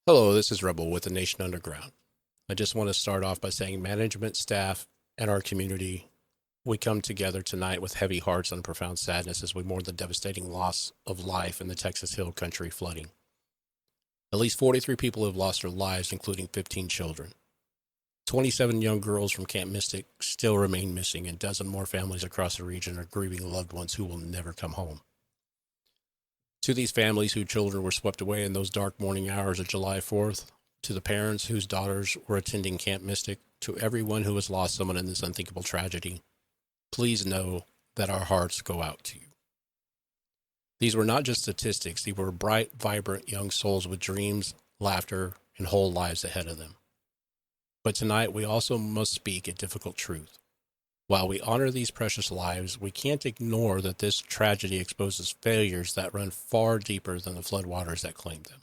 Hello, this is Rebel with the Nation Underground. I just want to start off by saying management, staff, and our community, we come together tonight with heavy hearts and profound sadness as we mourn the devastating loss of life in the Texas Hill Country flooding. At least 43 people have lost their lives, including 15 children. 27 young girls from Camp Mystic still remain missing, and a dozen more families across the region are grieving loved ones who will never come home. To these families whose children were swept away in those dark morning hours of July 4th, to the parents whose daughters were attending Camp Mystic, to everyone who has lost someone in this unthinkable tragedy, please know that our hearts go out to you. These were not just statistics, these were bright, vibrant young souls with dreams, laughter, and whole lives ahead of them. But tonight we also must speak a difficult truth. While we honor these precious lives, we can't ignore that this tragedy exposes failures that run far deeper than the floodwaters that claimed them.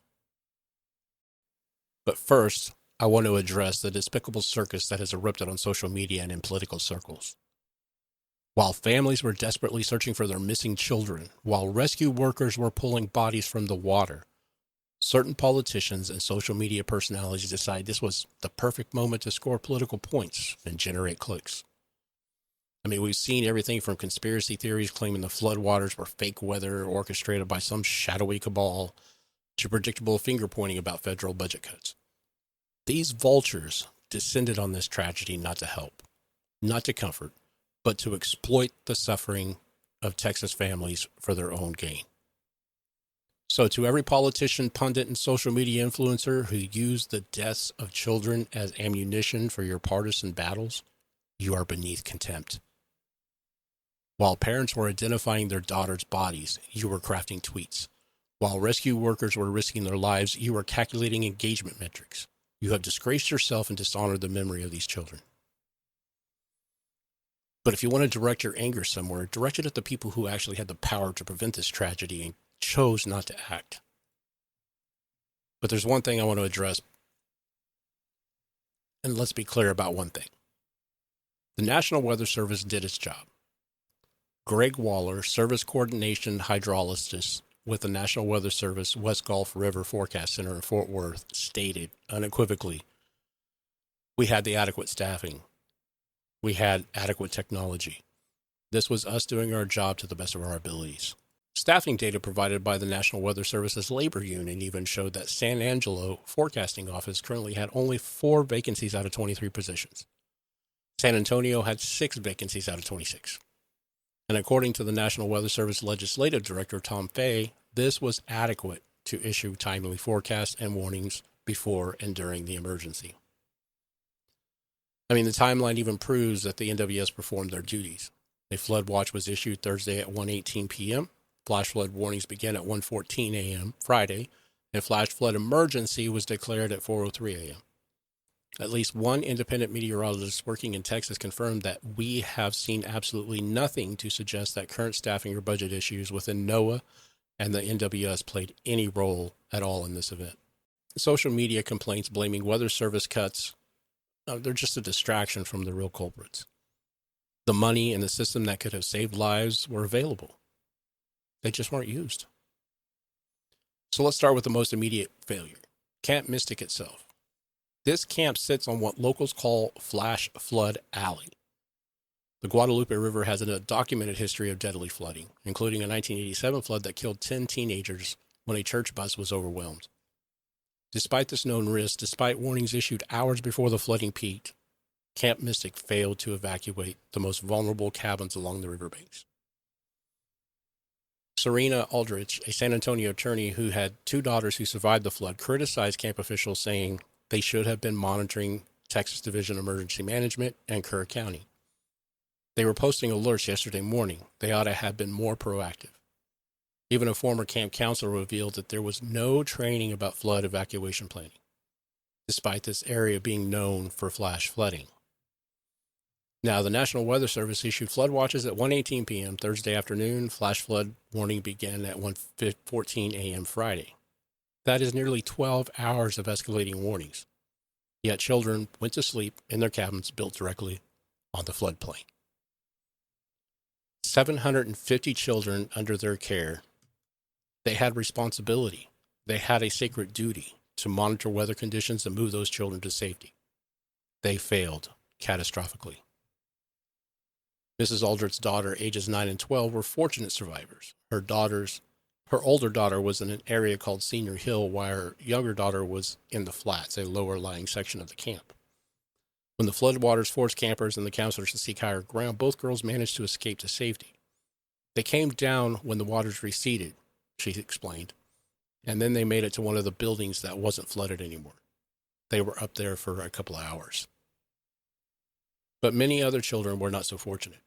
But first, I want to address the despicable circus that has erupted on social media and in political circles. While families were desperately searching for their missing children, while rescue workers were pulling bodies from the water, certain politicians and social media personalities decided this was the perfect moment to score political points and generate clicks. I mean, we've seen everything from conspiracy theories claiming the floodwaters were fake weather orchestrated by some shadowy cabal to predictable finger-pointing about federal budget cuts. These vultures descended on this tragedy not to help, not to comfort, but to exploit the suffering of Texas families for their own gain. So to every politician, pundit, and social media influencer who used the deaths of children as ammunition for your partisan battles, you are beneath contempt. While parents were identifying their daughters' bodies, you were crafting tweets. While rescue workers were risking their lives, you were calculating engagement metrics. You have disgraced yourself and dishonored the memory of these children. But if you want to direct your anger somewhere, direct it at the people who actually had the power to prevent this tragedy and chose not to act. But there's one thing I want to address, and let's be clear about one thing. The National Weather Service did its job. Greg Waller, Service Coordination Hydrologist with the National Weather Service West Gulf River Forecast Center in Fort Worth, stated unequivocally, we had the adequate staffing. We had adequate technology. This was us doing our job to the best of our abilities. Staffing data provided by the National Weather Service's labor union even showed that San Angelo Forecasting Office currently had only 4 vacancies out of 23 positions. San Antonio had 6 vacancies out of 26. And according to the National Weather Service Legislative Director Tom Fay, this was adequate to issue timely forecasts and warnings before and during the emergency. I mean, the timeline even proves that the NWS performed their duties. A flood watch was issued Thursday at 1:18 p.m. Flash flood warnings began at 1:14 a.m. Friday, and flash flood emergency was declared at 4:03 a.m. At least one independent meteorologist working in Texas confirmed that we have seen absolutely nothing to suggest that current staffing or budget issues within NOAA and the NWS played any role at all in this event. Social media complaints blaming weather service cuts, they're just a distraction from the real culprits. The money and the system that could have saved lives were available. They just weren't used. So let's start with the most immediate failure, Camp Mystic itself. This camp sits on what locals call Flash Flood Alley. The Guadalupe River has a documented history of deadly flooding, including a 1987 flood that killed 10 teenagers when a church bus was overwhelmed. Despite this known risk, despite warnings issued hours before the flooding peaked, Camp Mystic failed to evacuate the most vulnerable cabins along the riverbanks. Serena Aldrich, a San Antonio attorney who had 2 daughters who survived the flood, criticized camp officials, saying they should have been monitoring Texas Division of Emergency Management and Kerr County. They were posting alerts yesterday morning. They ought to have been more proactive. Even a former camp counselor revealed that there was no training about flood evacuation planning, despite this area being known for flash flooding. Now, the National Weather Service issued flood watches at 1:18 p.m. Thursday afternoon. Flash flood warning began at 1:14 a.m. Friday. That is nearly 12 hours of escalating warnings. Yet children went to sleep in their cabins built directly on the floodplain. 750 children under their care. They had responsibility. They had a sacred duty. to monitor weather conditions and move those children to safety. They failed catastrophically. Mrs. Aldrich's daughter, ages 9 and 12, were fortunate survivors. Her older daughter was in an area called Senior Hill, while her younger daughter was in the flats, a lower-lying section of the camp. When the floodwaters forced campers and the counselors to seek higher ground, both girls managed to escape to safety. They came down when the waters receded, she explained, and then they made it to one of the buildings that wasn't flooded anymore. They were up there for a couple of hours. But many other children were not so fortunate.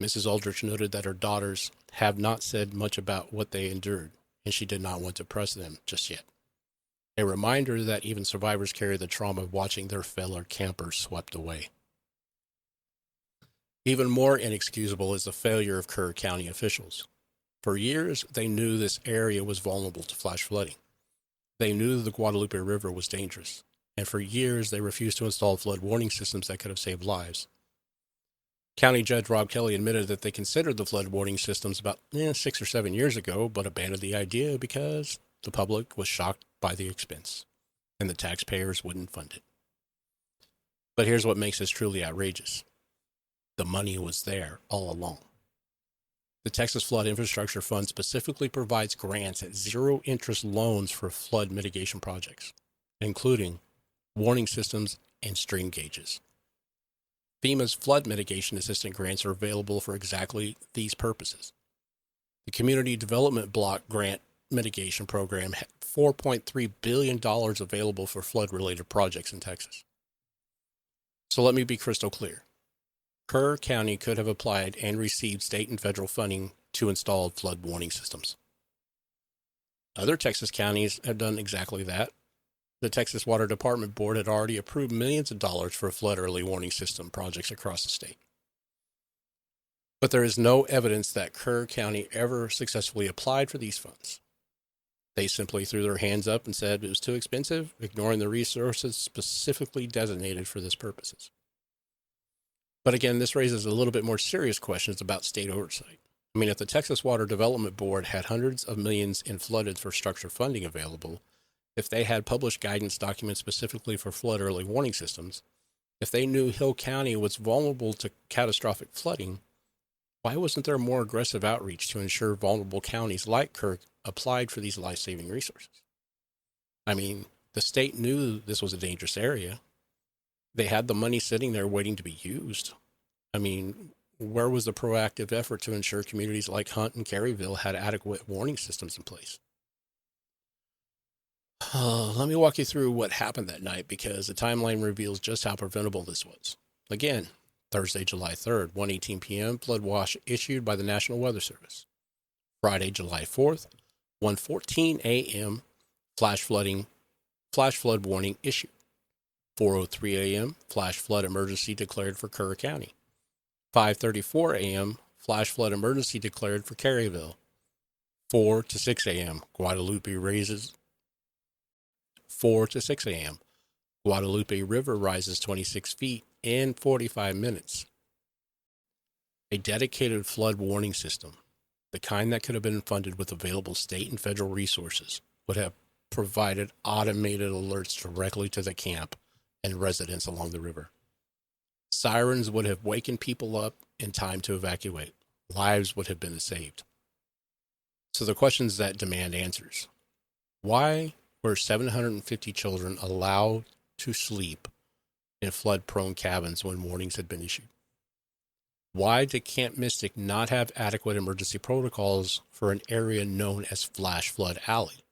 Mrs. Aldrich noted that her daughters have not said much about what they endured, and she did not want to press them just yet. A reminder that even survivors carry the trauma of watching their fellow campers swept away. Even more inexcusable is the failure of Kerr County officials. For years, they knew this area was vulnerable to flash flooding. They knew the Guadalupe River was dangerous, and for years they refused to install flood warning systems that could have saved lives. County Judge Rob Kelly admitted that they considered the flood warning systems about 6 or 7 years ago, but abandoned the idea because the public was shocked by the expense, and the taxpayers wouldn't fund it. But here's what makes this truly outrageous. The money was there all along. The Texas Flood Infrastructure Fund specifically provides grants at zero-interest loans for flood mitigation projects, including warning systems and stream gauges. FEMA's flood mitigation assistance grants are available for exactly these purposes. The Community Development Block Grant Mitigation Program had $4.3 billion available for flood-related projects in Texas. So let me be crystal clear. Kerr County could have applied and received state and federal funding to install flood warning systems. Other Texas counties have done exactly that. The Texas Water Department Board had already approved millions of dollars for flood early warning system projects across the state. But there is no evidence that Kerr County ever successfully applied for these funds. They simply threw their hands up and said it was too expensive, ignoring the resources specifically designated for this purposes. But again, this raises a little bit more serious questions about state oversight. I mean, if the Texas Water Development Board had hundreds of millions in flood infrastructure funding available, if they had published guidance documents specifically for flood early warning systems, if they knew Hill County was vulnerable to catastrophic flooding, why wasn't there more aggressive outreach to ensure vulnerable counties like Kerr applied for these life-saving resources? I mean, the state knew this was a dangerous area. They had the money sitting there waiting to be used. I mean, where was the proactive effort to ensure communities like Hunt and Caryville had adequate warning systems in place? Let me walk you through what happened that night because the timeline reveals just how preventable this was. Again, Thursday, July 3rd, 1:18 p.m., flood watch issued by the National Weather Service. Friday, July 4th, 1:14 a.m., flash flood warning issued. 4:03 a.m., flash flood emergency declared for Kerr County. 5:34 a.m., flash flood emergency declared for Caryville. 4 to 6 a.m., Guadalupe raises 4 to 6 a.m. Guadalupe River rises 26 feet in 45 minutes. A dedicated flood warning system, the kind that could have been funded with available state and federal resources, would have provided automated alerts directly to the camp and residents along the river. Sirens would have wakened people up in time to evacuate. Lives would have been saved. So the questions that demand answers. Why were 750 children allowed to sleep in flood-prone cabins when warnings had been issued? Why did Camp Mystic not have adequate emergency protocols for an area known as Flash Flood Alley?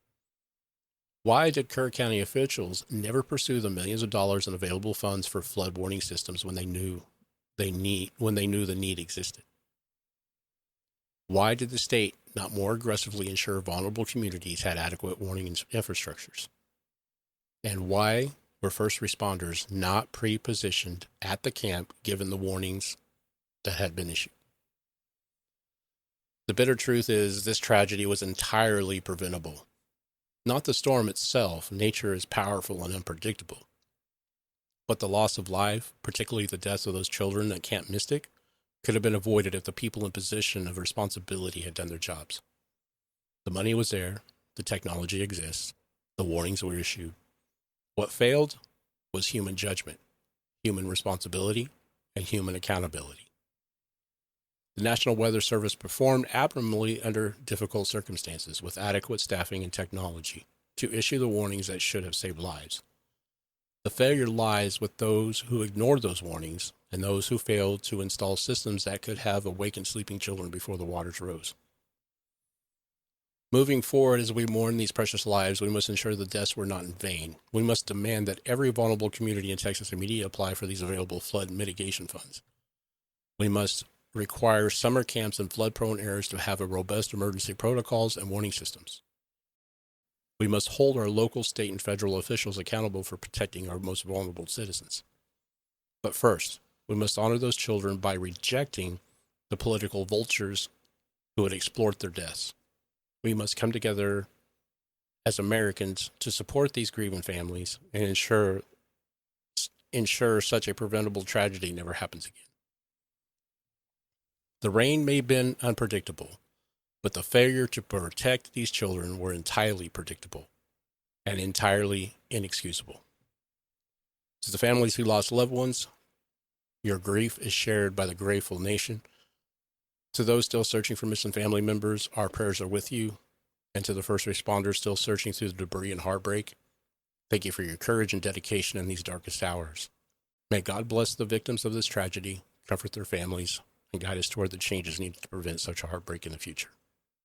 Why did Kerr County officials never pursue the millions of dollars in available funds for flood warning systems when they knew the need existed? Why did the state not more aggressively ensure vulnerable communities had adequate warning infrastructures? And why were first responders not pre-positioned at the camp given the warnings that had been issued? The bitter truth is this tragedy was entirely preventable. Not the storm itself, nature is powerful and unpredictable. But the loss of life, particularly the deaths of those children at Camp Mystic, could have been avoided if the people in position of responsibility had done their jobs. The money was there, the technology exists, the warnings were issued, What failed was human judgment, human responsibility, and human accountability. The National Weather Service performed admirably under difficult circumstances with adequate staffing and technology to issue the warnings that should have saved lives. The failure lies with those who ignored those warnings and those who failed to install systems that could have awakened sleeping children before the waters rose. Moving forward, as we mourn these precious lives, we must ensure the deaths were not in vain. We must demand that every vulnerable community in Texas immediately apply for these available flood mitigation funds. We must require summer camps in flood-prone areas to have a robust emergency protocols and warning systems. We must hold our local, state, and federal officials accountable for protecting our most vulnerable citizens. But first, we must honor those children by rejecting the political vultures who would exploit their deaths. We must come together as Americans to support these grieving families and ensure such a preventable tragedy never happens again. The rain may have been unpredictable, but the failure to protect these children were entirely predictable and entirely inexcusable. To the families who lost loved ones, your grief is shared by the grateful nation. To those still searching for missing family members, our prayers are with you. And to the first responders still searching through the debris and heartbreak, thank you for your courage and dedication in these darkest hours. May God bless the victims of this tragedy, comfort their families, and guide us toward the changes needed to prevent such a heartbreak in the future.